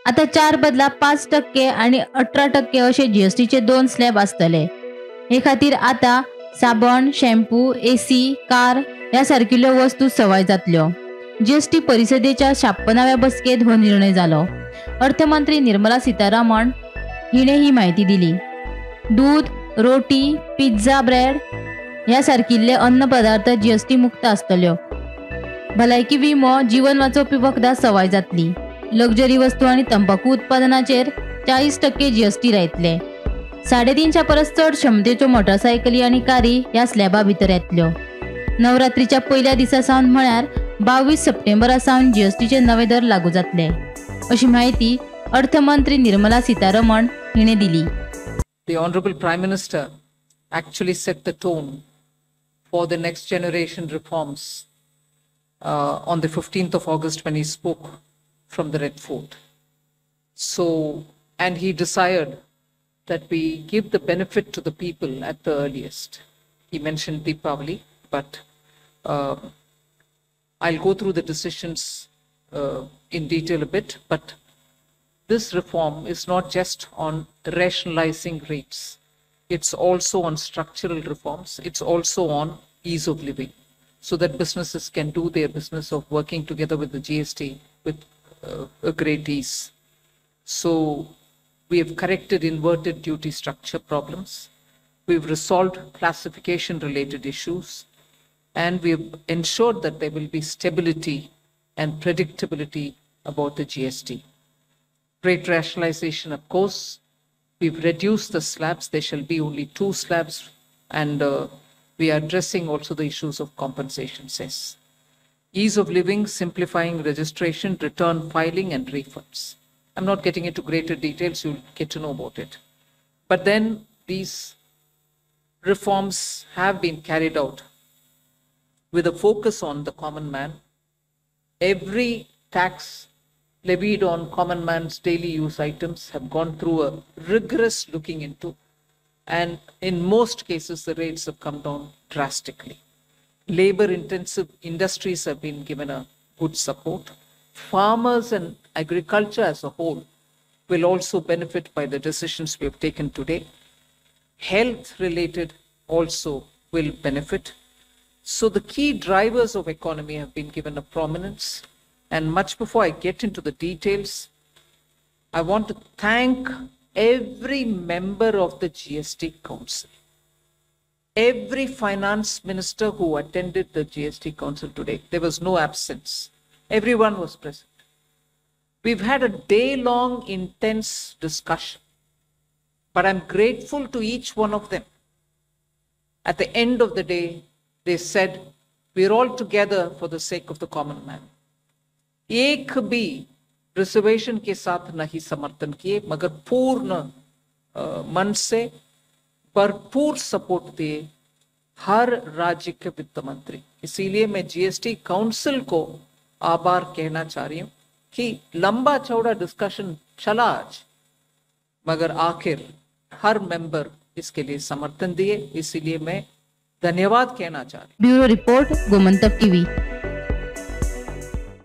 आता 4 बदला 5% आणि 18% असे जीएसटीचे 2 स्लॅब असतले. हे खातीर आता साबण, शॅम्पू, एसी, कार यासारकिल्यो वस्तू सवाय जातल्यो. जीएसटी परिषदेच्या 56व्या बसकेत हो निर्णय जालो. अर्थमंत्री निर्मला सीतारामन हिने ही माहिती दिली. दूध, रोटी, पिझ्झा, ब्रेड यासारकिल्ले अन्न पदार्थ जीएसटी मुक्त असतल्यो. भलायकी विमो, जीवन वाचोवपी वखदां सवाय जातली. लक्झरी वस्तू आणि तंबाखू उत्पादनाचेर 40% जीएसटी रायतले. 3.5च्या परस चड क्षमतेच्यो मोटारसायकली आणि कारी ह्या स्लॅबा भितर येतल्यो. नवरात्रीच्या पहिल्या दिसा सावन म्हळ्यार 22 सप्टेंबरा सावन जीएसटीचे नवे दर लागू जातले, अशी माहिती अर्थमंत्री निर्मला सीतारामन हिने दिली. The Honorable Prime Minister actually set the tone for the next generation reforms on the 15th of August when he spoke from the Red Fort. So, and he desired that we give the benefit to the people at the earliest. He mentioned Deepavali, but I'll go through the decisions in detail a bit, but this reform is not just on rationalizing rates. It's also on structural reforms. It's also on ease of living, so that businesses can do their business of working together with the GST with a great ease. So we have corrected inverted duty structure problems. We've resolved classification related issues, and we've ensured that there will be stability and predictability about the GST. Rate rationalization, of course, we've reduced the slabs. There shall be only 2 slabs, and we are addressing also the issues of compensation cess. Ease of living, simplifying registration, return filing, and refunds. I'm not getting into greater details, you'll get to know about it. But then these reforms have been carried out with a focus on the common man. Every tax levied on common man's daily use items have gone through a rigorous looking into, and in most cases the rates have come down drastically. Labor intensive industries have been given a good support. Farmers and agriculture as a whole will also benefit by the decisions we have taken today. Health related also will benefit. So the key drivers of economy have been given a prominence. And much before I get into the details, I want to thank every member of the GST Council, every finance minister who attended the GST Council today. There was no absence. Everyone was present. We've had a day-long intense discussion, but I'm grateful to each one of them. At the end of the day, they said, we're all together for the sake of the common man. एक भी reservation के साथ नहीं समर्थन किए, मगर पूर्ण मन से भरपूर सपोर्ट दिए हर राज्य के वित्त मंत्री. इसीलिए मैं जीएसटी काउंसिल को आभार कहना चाह रही हूं कि लंबा चौड़ा डिस्कशन चला आज, मगर आखिर हर मेंबर इसके लिए समर्थन दिए. इसीलिए मैं धन्यवाद कहना चाह रही हूं. Bureau report, Gomantak TV.